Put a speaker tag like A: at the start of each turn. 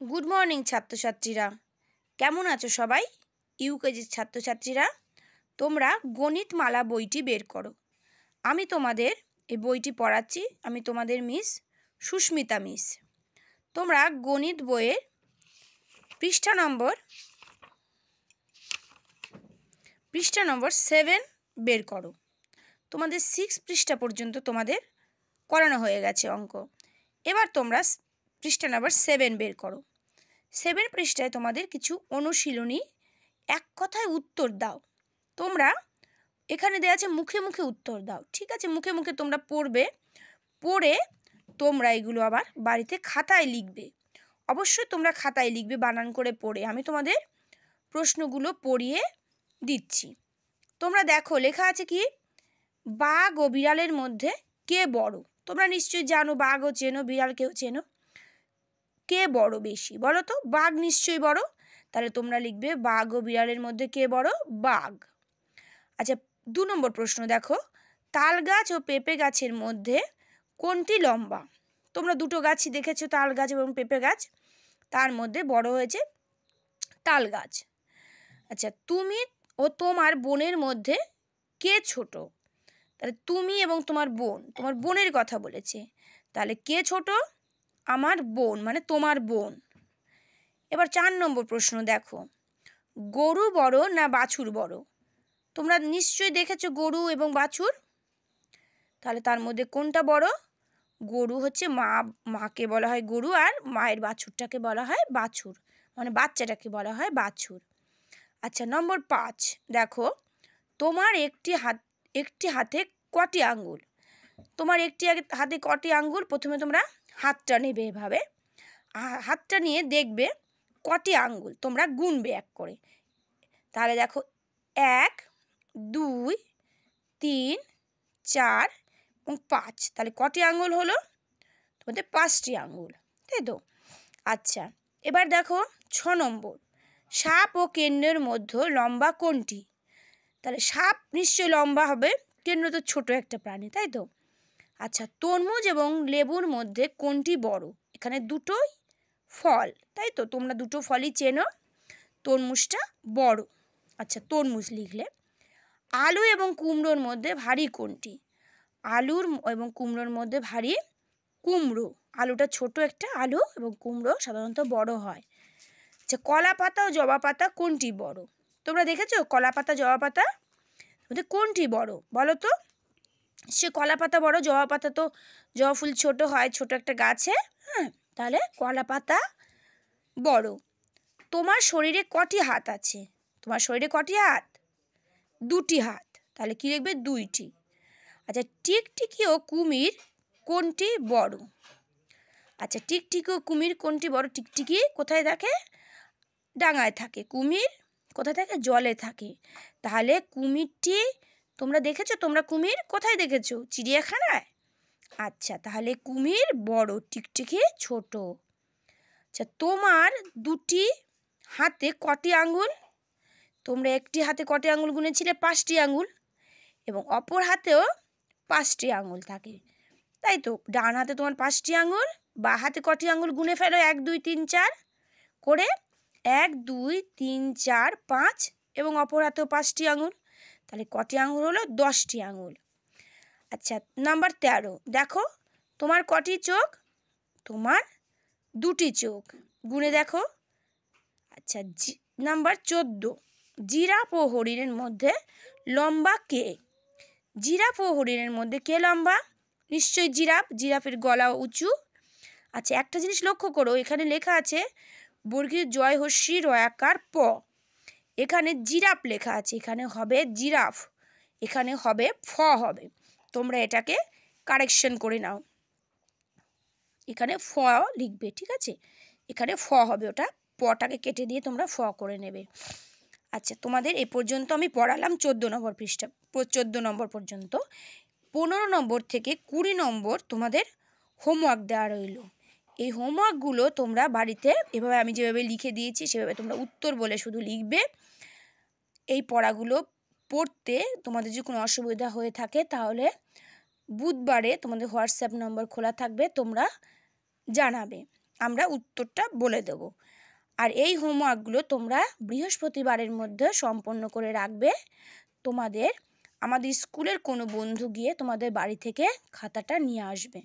A: Good morning ছাত্রছাত্রীরা, কেমন আছো সবাই? ইউকেজির ছাত্রছাত্রীরা, তোমরা গণিতমালা বইটি বের করো। আমি তোমাদের এই বইটি পড়াচ্ছি। আমি তোমাদের মিস সুস্মিতা মিস। তোমরা গণিত বইয়ের পৃষ্ঠা নম্বর 7 বের করো। তোমাদের 6 পৃষ্ঠা পর্যন্ত তোমাদের করানো হয়ে গেছে অঙ্ক। এবার তোমরা পৃষ্ঠা নম্বর 7 বের করো। 7 পৃষ্ঠায় তোমাদের কিছু অনুশীলনী এক কথায় উত্তর দাও। তোমরা এখানে দেওয়া আছে মুখে মুখে উত্তর দাও, ঠিক আছে? মুখে মুখে তোমরা পড়বে, পড়ে তোমরা এগুলো আবার বাড়িতে খাতায় লিখবে। অবশ্যই তোমরা খাতায় লিখবে বানান করে পড়ে। আমি তোমাদের প্রশ্নগুলো পড়িয়ে দিচ্ছি। তোমরা দেখো লেখা আছে কি, বাঘ ও বিড়ালের মধ্যে কে বড়? তোমরা নিশ্চয়ই জানো, বাঘও চেনো, বিড়ালকেও চেনো। কে বড় বেশি বলো তো? বাঘ নিশ্চয়ই বড়। তাহলে তোমরা লিখবে বাঘ ও বিড়ালের মধ্যে কে বড়? বাঘ। আচ্ছা, 2 নম্বর প্রশ্ন দেখো, তাল গাছ ও পেঁপে গাছের মধ্যে কোনটি লম্বা? তোমরা দুটো গাছই দেখেছো, তাল গাছ এবং পেঁপে গাছ। তার মধ্যে বড় হয়েছে তাল গাছ। আচ্ছা, তুমি ও তোমার বোনের মধ্যে কে ছোট? তাহলে তুমি এবং তোমার বোনের কথা বলেছে, তাহলে কে ছোট? আমার বোন, মানে তোমার বোন। এবার 4 নম্বর প্রশ্ন দেখো, গরু বড় না বাছুর বড়? তোমরা নিশ্চয়ই দেখেছো গরু এবং বাছুর। তাহলে তার মধ্যে কোনটা বড়? গরু হচ্ছে মাকে বলা হয় গরু, আর মায়ের বাছুরটাকে বলা হয় বাছুর, মানে বাচ্চাটাকে বলা হয় বাছুর। আচ্ছা, নম্বর 5 দেখো, তোমার একটি হাতে কটি আঙ্গুল? তোমার একটি হাতে কটি আঙ্গুল? প্রথমে তোমরা হাতটা নেবে, এভাবে হাতটা নিয়ে দেখবে কটি আঙ্গুল, তোমরা গুনবে এক করে। তাহলে দেখো 1 2 3 4 এবং 5। তাহলে কটি আঙ্গুল হলো? তোমাদের 5টি আঙ্গুল, তাই তো? আচ্ছা, এবার দেখো 6 নম্বর, সাপ ও কেন্দ্রের মধ্যে লম্বা কোনটি? তাহলে সাপ নিশ্চয়ই লম্বা হবে, কেন্দ্র তো ছোট একটা প্রাণী, তাই তো? আচ্ছা, তরমুজ এবং লেবুর মধ্যে কোনটি বড়? এখানে দুটোই ফল, তাই তো? তোমরা দুটো ফলই চেনো, তরমুজটা বড়। আচ্ছা, তরমুজ লিখলে। আলু এবং কুমড়োর মধ্যে ভারী কোনটি? আলুর এবং কুমড়োর মধ্যে ভারী কুমড়ো। আলুটা ছোট একটা আলু এবং কুমড়ো সাধারণত বড় হয়। আচ্ছা, কলা পাতা ও জবা পাতা কোনটি বড়? তোমরা দেখেছো কলা পাতা জবা পাতা মধ্যে কোনটি বড় বলো তো? সে কলা পাতা বড়, জবা পাতা তো জবা ফুল ছোট হয়, ছোট একটা গাছে। হ্যাঁ, তাহলে কলা পাতা বড়। তোমার শরীরে কটি হাত আছে? তোমার শরীরে কটি হাত? 2টি হাত। তাহলে কি লিখবে? 2টি। আচ্ছা, টিকটিকি ও কুমির কোনটি বড়? আচ্ছা, টিকটিকি ও কুমির কোনটি বড়? টিকটিকি কোথায় থাকে? ডাঙায় থাকে। কুমির কোথায় থাকে? জলে থাকে। তাহলে কুমিরটি তোমরা দেখেছো? তোমরা কুমির কোথায় দেখেছো? চিড়িয়াখানায়। আচ্ছা, তাহলে কুমির বড়, টিকটিকি ছোট। আচ্ছা, তোমার 2টি হাতে কটি আঙ্গুল? তোমরা একটি হাতে কটি আঙ্গুল গুনেছিলে? 5টি আঙ্গুল। এবং অপর হাতেও 5টি আঙ্গুল থাকে, তাই তো? ডান হাতে তোমার 5টি আঙ্গুল, বা হাতে কটি আঙ্গুল গুনে ফেলো 1 2 3 4 করে। 1 2 3 4 5, এবং অপর হাতেও 5টি আঙ্গুল। তাহলে কটি আঙ্গুল হলো? 10টি আঙ্গুল। আচ্ছা, নাম্বার 13 দেখো, তোমার কটি চোখ? তোমার 2টি চোখ, গুনে দেখো। আচ্ছা, নাম্বার 14, জিরাফ ও হরিণের মধ্যে লম্বা কে? জিরাফ ও হরিণের মধ্যে কে লম্বা? নিশ্চয়ই জিরাফ, জিরাফের গলা উঁচু। আচ্ছা, একটা জিনিস লক্ষ্য করো, এখানে লেখা আছে বর্গীয় জয় হস্যি রয়াকার প। এখানে জিরাফ লেখা আছে, এখানে হবে জিরাফ, এখানে হবে ফ হবে। তোমরা এটাকে কারেকশন করে নাও, এখানে ফ লিখবে, ঠিক আছে? এখানে ফ হবে, ওটা পটাকে কেটে দিয়ে তোমরা ফ করে নেবে। আচ্ছা, তোমাদের এ পর্যন্ত আমি পড়ালাম 14 নম্বর পৃষ্ঠা, 14 নম্বর পর্যন্ত। 15 নম্বর থেকে 20 নম্বর তোমাদের হোমওয়ার্ক দেওয়া রইল। এই হোমওয়ার্কগুলো তোমরা বাড়িতে এভাবে আমি যেভাবে লিখে দিয়েছি সেভাবে তোমরা উত্তর বলে শুধু লিখবে। এই পড়াগুলো পড়তে তোমাদের যদি কোনো অসুবিধা হয়ে থাকে তাহলে বুধবারে তোমাদের হোয়াটসঅ্যাপ নম্বর খোলা থাকবে, তোমরা জানাবে। আমরা উত্তরটা বলে দেব। আর এই হোমওয়ার্কগুলো তোমরা বৃহস্পতিবারের মধ্যে সম্পন্ন করে রাখবে। আমাদের স্কুলের কোনো বন্ধু গিয়ে তোমাদের বাড়ি থেকে খাতাটা নিয়ে আসবে।